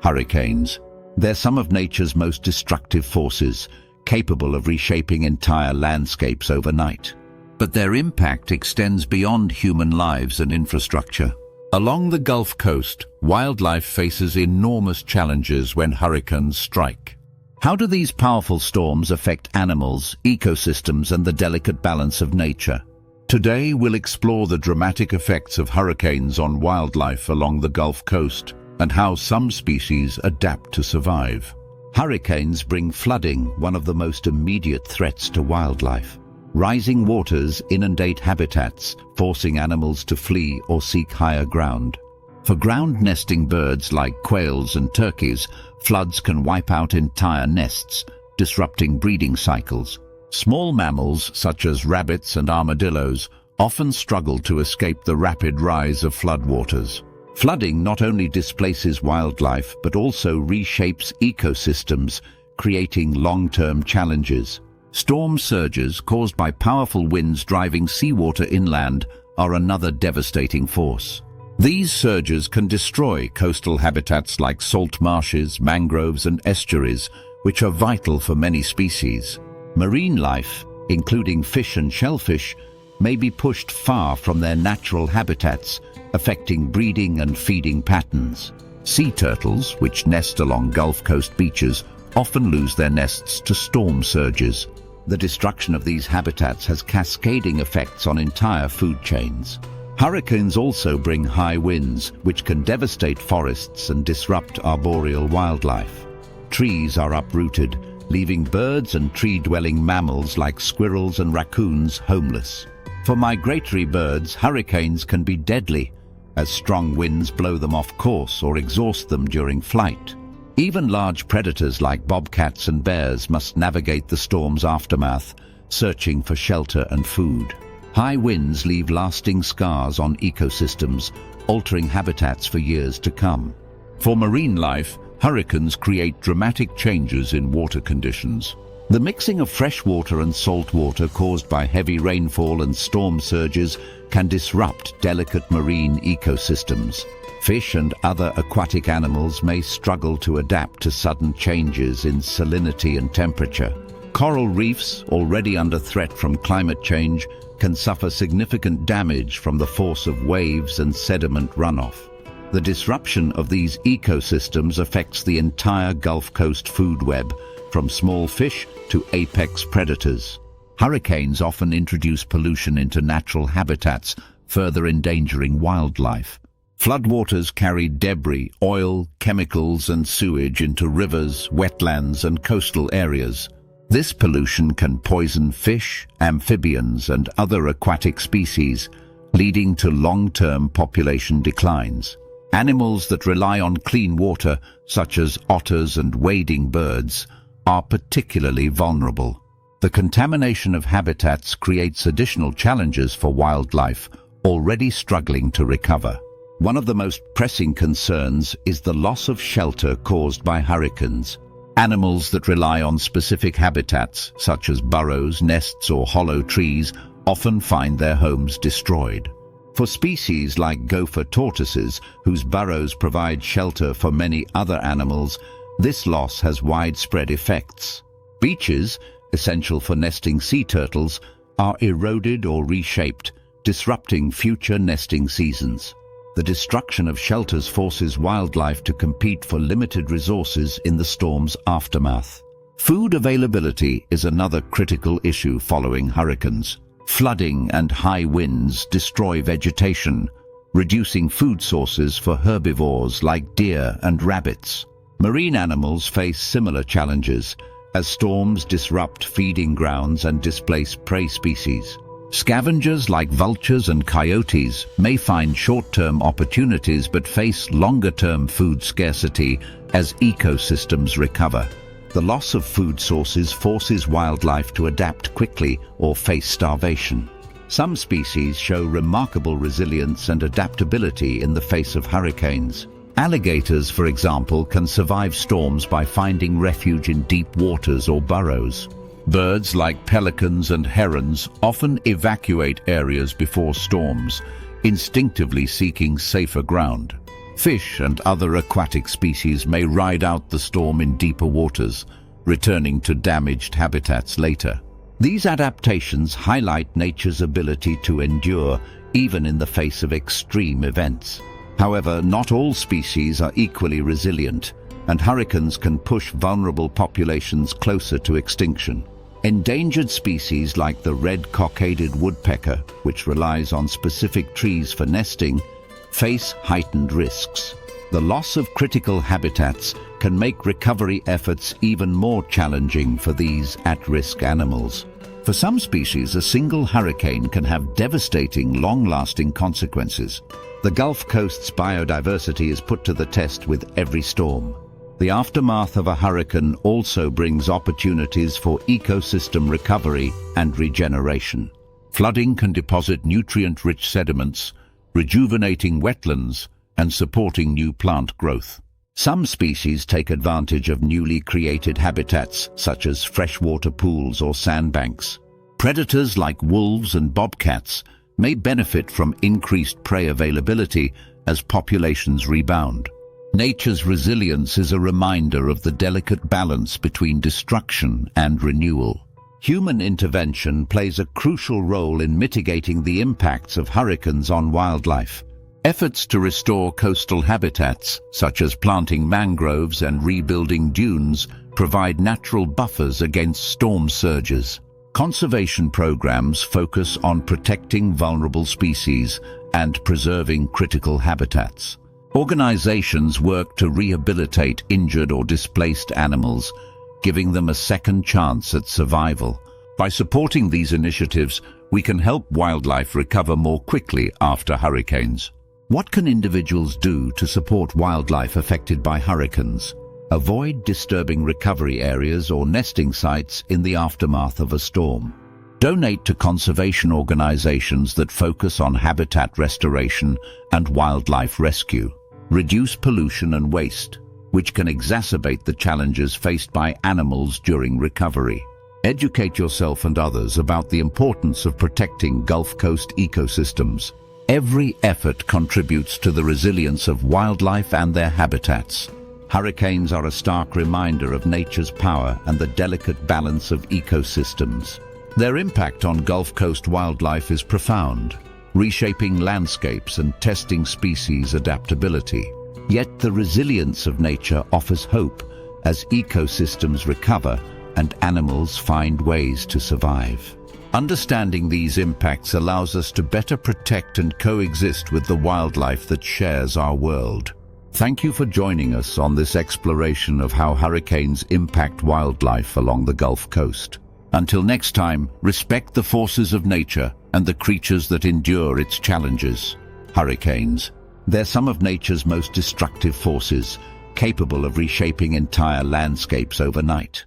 Hurricanes. They're some of nature's most destructive forces, capable of reshaping entire landscapes overnight. But their impact extends beyond human lives and infrastructure. Along the Gulf Coast, wildlife faces enormous challenges when hurricanes strike. How do these powerful storms affect animals, ecosystems, and the delicate balance of nature? Today, we'll explore the dramatic effects of hurricanes on wildlife along the Gulf Coast and how some species adapt to survive. Hurricanes bring flooding, one of the most immediate threats to wildlife. Rising waters inundate habitats, forcing animals to flee or seek higher ground. For ground-nesting birds like quails and turkeys, floods can wipe out entire nests, disrupting breeding cycles. Small mammals, such as rabbits and armadillos, often struggle to escape the rapid rise of floodwaters. Flooding not only displaces wildlife, but also reshapes ecosystems, creating long-term challenges. Storm surges caused by powerful winds driving seawater inland are another devastating force. These surges can destroy coastal habitats like salt marshes, mangroves, and estuaries, which are vital for many species. Marine life, including fish and shellfish, may be pushed far from their natural habitats, affecting breeding and feeding patterns. Sea turtles, which nest along Gulf Coast beaches, often lose their nests to storm surges. The destruction of these habitats has cascading effects on entire food chains. Hurricanes also bring high winds, which can devastate forests and disrupt arboreal wildlife. Trees are uprooted, leaving birds and tree-dwelling mammals like squirrels and raccoons homeless. For migratory birds, hurricanes can be deadly, as strong winds blow them off course or exhaust them during flight. Even large predators like bobcats and bears must navigate the storm's aftermath, searching for shelter and food. High winds leave lasting scars on ecosystems, altering habitats for years to come. For marine life, hurricanes create dramatic changes in water conditions. The mixing of fresh water and salt water caused by heavy rainfall and storm surges can disrupt delicate marine ecosystems. Fish and other aquatic animals may struggle to adapt to sudden changes in salinity and temperature. Coral reefs, already under threat from climate change, can suffer significant damage from the force of waves and sediment runoff. The disruption of these ecosystems affects the entire Gulf Coast food web, from small fish to apex predators. Hurricanes often introduce pollution into natural habitats, further endangering wildlife. Floodwaters carry debris, oil, chemicals, and sewage into rivers, wetlands, and coastal areas. This pollution can poison fish, amphibians, and other aquatic species, leading to long-term population declines. Animals that rely on clean water, such as otters and wading birds, are particularly vulnerable. The contamination of habitats creates additional challenges for wildlife, already struggling to recover. One of the most pressing concerns is the loss of shelter caused by hurricanes. Animals that rely on specific habitats, such as burrows, nests, or hollow trees, often find their homes destroyed. For species like gopher tortoises, whose burrows provide shelter for many other animals, this loss has widespread effects. Beaches, essential for nesting sea turtles, are eroded or reshaped, disrupting future nesting seasons. The destruction of shelters forces wildlife to compete for limited resources in the storm's aftermath. Food availability is another critical issue following hurricanes. Flooding and high winds destroy vegetation, reducing food sources for herbivores like deer and rabbits. Marine animals face similar challenges, as storms disrupt feeding grounds and displace prey species. Scavengers like vultures and coyotes may find short-term opportunities but face longer-term food scarcity as ecosystems recover. The loss of food sources forces wildlife to adapt quickly or face starvation. Some species show remarkable resilience and adaptability in the face of hurricanes. Alligators, for example, can survive storms by finding refuge in deep waters or burrows. Birds like pelicans and herons often evacuate areas before storms, instinctively seeking safer ground. Fish and other aquatic species may ride out the storm in deeper waters, returning to damaged habitats later. These adaptations highlight nature's ability to endure even in the face of extreme events. However, not all species are equally resilient, and hurricanes can push vulnerable populations closer to extinction. Endangered species like the red-cockaded woodpecker, which relies on specific trees for nesting, face heightened risks. The loss of critical habitats can make recovery efforts even more challenging for these at-risk animals. For some species, a single hurricane can have devastating, long-lasting consequences. The Gulf Coast's biodiversity is put to the test with every storm. The aftermath of a hurricane also brings opportunities for ecosystem recovery and regeneration. Flooding can deposit nutrient-rich sediments, rejuvenating wetlands and supporting new plant growth. Some species take advantage of newly created habitats, such as freshwater pools or sandbanks. Predators like wolves and bobcats may benefit from increased prey availability as populations rebound. Nature's resilience is a reminder of the delicate balance between destruction and renewal. Human intervention plays a crucial role in mitigating the impacts of hurricanes on wildlife. Efforts to restore coastal habitats, such as planting mangroves and rebuilding dunes, provide natural buffers against storm surges. Conservation programs focus on protecting vulnerable species and preserving critical habitats. Organizations work to rehabilitate injured or displaced animals, giving them a second chance at survival. By supporting these initiatives, we can help wildlife recover more quickly after hurricanes. What can individuals do to support wildlife affected by hurricanes? Avoid disturbing recovery areas or nesting sites in the aftermath of a storm. Donate to conservation organizations that focus on habitat restoration and wildlife rescue. Reduce pollution and waste, which can exacerbate the challenges faced by animals during recovery. Educate yourself and others about the importance of protecting Gulf Coast ecosystems. Every effort contributes to the resilience of wildlife and their habitats. Hurricanes are a stark reminder of nature's power and the delicate balance of ecosystems. Their impact on Gulf Coast wildlife is profound, reshaping landscapes and testing species adaptability. Yet the resilience of nature offers hope as ecosystems recover and animals find ways to survive. Understanding these impacts allows us to better protect and coexist with the wildlife that shares our world. Thank you for joining us on this exploration of how hurricanes impact wildlife along the Gulf Coast. Until next time, respect the forces of nature and the creatures that endure its challenges. Hurricanes. They're some of nature's most destructive forces, capable of reshaping entire landscapes overnight.